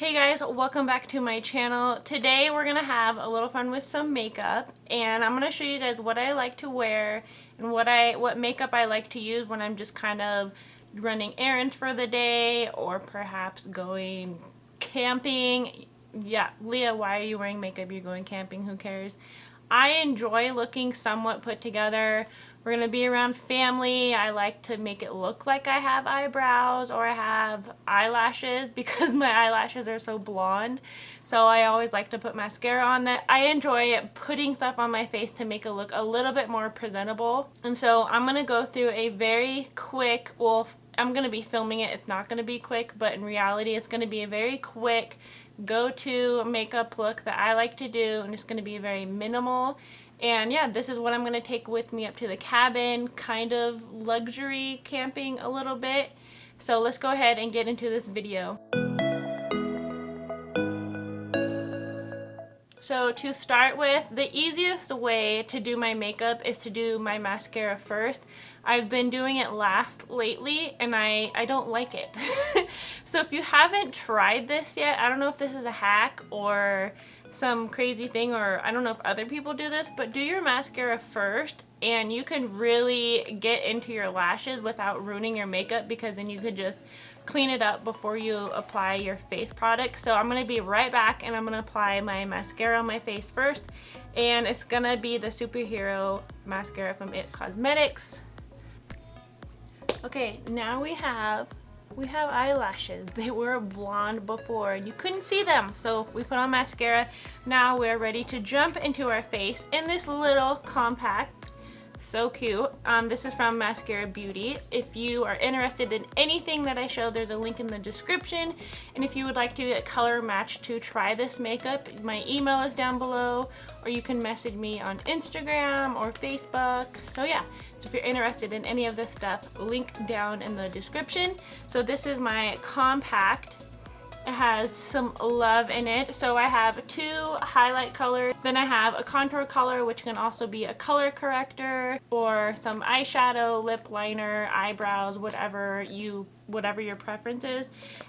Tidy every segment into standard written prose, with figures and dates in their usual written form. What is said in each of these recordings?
Hey guys, welcome back to my channel. Today we're gonna have a little fun with some makeup, and I'm gonna show you guys what I like to wear and what makeup I like to use when I'm just kind of running errands for the day or perhaps going camping. Yeah, Leah, why are you wearing makeup? You're going camping, who cares? I enjoy looking somewhat put together. We're going to be around family. I like to make it look like I have eyebrows or I have eyelashes because my eyelashes are so blonde. So I always like to put mascara on that. I enjoy putting stuff on my face to make it look a little bit more presentable. And so I'm going to go through a very quick, well, I'm going to be filming it. It's not going to be quick, but in reality it's going to be a very quick go-to makeup look that I like to do, and it's going to be very minimal. And yeah, this is what I'm going to take with me up to the cabin, kind of luxury camping a little bit. So let's go ahead and get into this video. So to start with, the easiest way to do my makeup is to do my mascara first. I've been doing it last lately and I don't like it. So if you haven't tried this yet, I don't know if this is a hack or some crazy thing, or I don't know if other people do this, but do your mascara first and you can really get into your lashes without ruining your makeup, because then you could just clean it up before you apply your face product. So I'm going to be right back and I'm going to apply my mascara on my face first, and it's going to be the Superhero mascara from It Cosmetics. Okay, now we have eyelashes. They were blonde before and you couldn't see them, so we put on mascara. Now we're ready to jump into our face in this little compact. So cute. This is from Mascara Beauty. If you are interested in anything that I show, there's a link in the description. And if you would like to color match to try this makeup, my email is down below, or you can message me on Instagram or Facebook. So yeah, so if you're interested in any of this stuff, link down in the description. So this is my compact. It has some love in it. So I have two highlight colors. Then I have a contour color, which can also be a color corrector, or some eyeshadow, lip liner, eyebrows, whatever your preference is.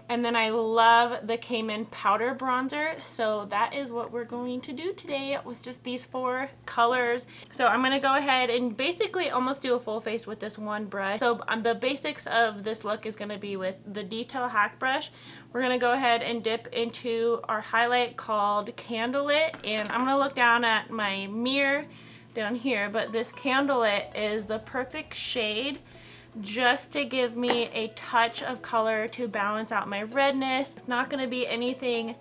And then I love the Cayman powder bronzer. So that is what we're going to do today with just these four colors. So I'm going to go ahead and basically almost do a full face with this one brush. So the basics of this look is going to be with the Detail Hack brush. We're going to go ahead and dip into our highlight called Candlelit, and I'm going to look down at my mirror down here, but this Candlelit is the perfect shade just to give me a touch of color to balance out my redness. It's not going to be anything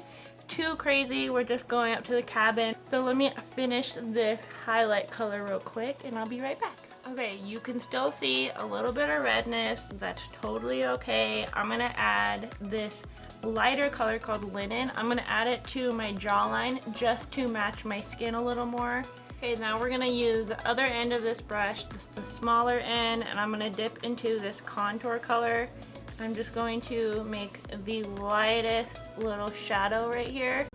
too crazy. We're just going up to the cabin. So let me finish this highlight color real quick and I'll be right back. Okay, you can still see a little bit of redness. That's totally okay. I'm going to add this lighter color called Linen. I'm going to add it to my jawline just to match my skin a little more. Okay, now we're going to use the other end of this brush, this is the smaller end, and I'm going to dip into this contour color. I'm just going to make the lightest little shadow right here.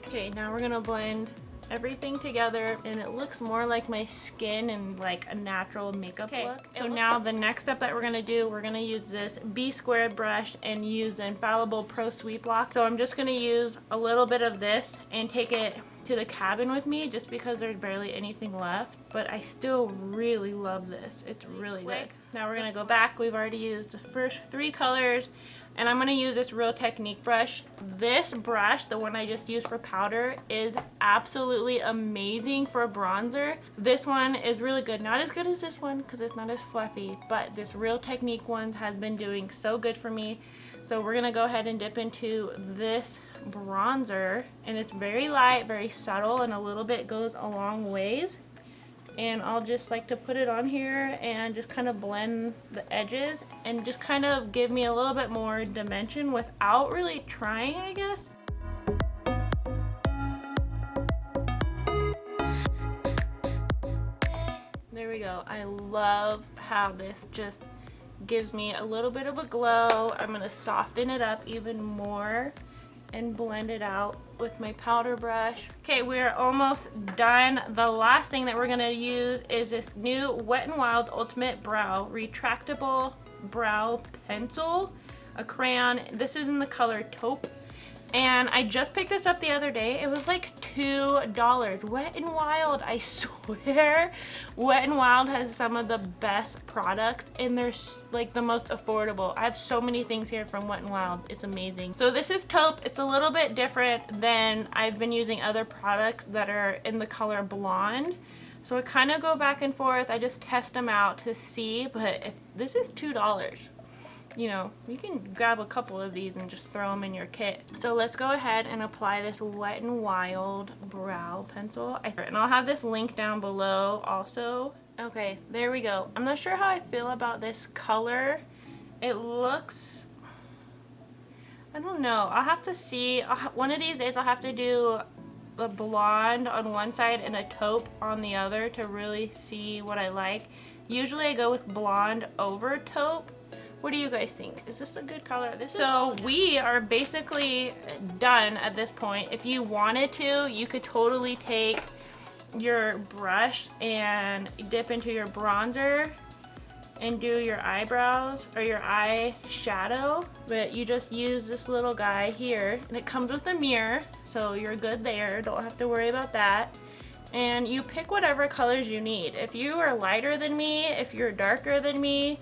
Okay, now we're going to blend everything together and it looks more like my skin and like a natural makeup look. So now the next step that we're going to do, we're going to use this B squared brush and use the Infallible Pro Sweep Block. So I'm just going to use a little bit of this and take it to the cabin with me just because there's barely anything left, but I still really love this. It's really good. Now we're going to go back. We've already used the first three colors, and I'm going to use this Real Technique brush. This brush, the one I just used for powder, is absolutely amazing for a bronzer. This one is really good. Not as good as this one because it's not as fluffy, but this Real Technique one has been doing so good for me. So we're going to go ahead and dip into this bronzer, and it's very light, very subtle, and a little bit goes a long ways. And I'll just like to put it on here and just kind of blend the edges and just kind of give me a little bit more dimension without really trying, I guess. There we go. I love how this just gives me a little bit of a glow. I'm going to soften it up even more and blend it out with my powder brush. Okay, we're almost done. The last thing that we're gonna use is this new Wet n Wild Ultimate Brow Retractable Brow Pencil, a crayon. This is in the color taupe. And I just picked this up the other day. It was like $2. Wet n Wild, I swear. Wet n Wild has some of the best products and they're like the most affordable. I have so many things here from Wet n Wild. It's amazing. So this is taupe. It's a little bit different than I've been using other products that are in the color blonde. So I kind of go back and forth. I just test them out to see, but if this is $2. You know, you can grab a couple of these and just throw them in your kit. So let's go ahead and apply this Wet n Wild brow pencil. And I'll have this link down below also. Okay, there we go. I'm not sure how I feel about this color. It looks, I don't know. I'll have to see. One of these days I'll have to do the blonde on one side and a taupe on the other to really see what I like. Usually I go with blonde over taupe. What do you guys think? Is this a good color? So we are basically done at this point. If you wanted to, you could totally take your brush and dip into your bronzer and do your eyebrows or your eye shadow. But you just use this little guy here and it comes with a mirror. So you're good there. Don't have to worry about that. And you pick whatever colors you need. If you are lighter than me, if you're darker than me,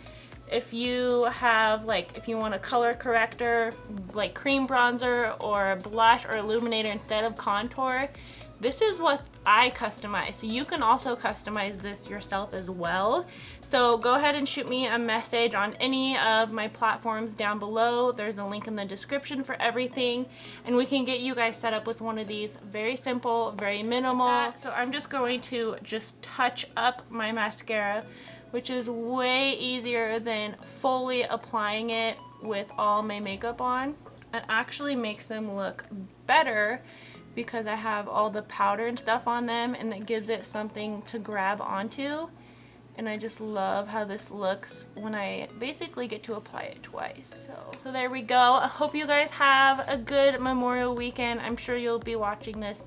if you have, like, if you want a color corrector, like cream bronzer or blush or illuminator instead of contour, this is what I customize. So you can also customize this yourself as well. So go ahead and shoot me a message on any of my platforms down below. There's a link in the description for everything. And we can get you guys set up with one of these. Very simple, very minimal. So I'm just going to just touch up my mascara, which is way easier than fully applying it with all my makeup on. It actually makes them look better because I have all the powder and stuff on them and it gives it something to grab onto. And I just love how this looks when I basically get to apply it twice. So there we go. I hope you guys have a good Memorial weekend. I'm sure you'll be watching this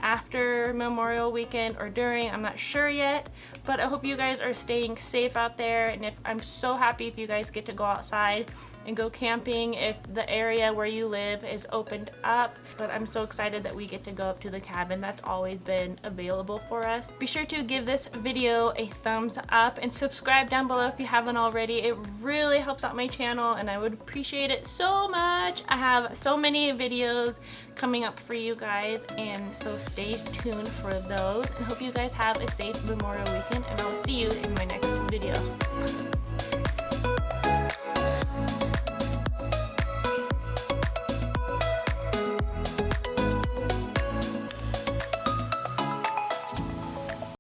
after Memorial weekend or during, I'm not sure yet, but I hope you guys are staying safe out there. And I'm so happy if you guys get to go outside and go camping if the area where you live is opened up. But I'm so excited that we get to go up to the cabin that's always been available for us. Be sure to give this video a thumbs up and subscribe down below if you haven't already. It really helps out my channel and I would appreciate it so much. I have so many videos coming up for you guys, and so stay tuned for those, and hope you guys have a safe Memorial weekend, and I'll see you in my next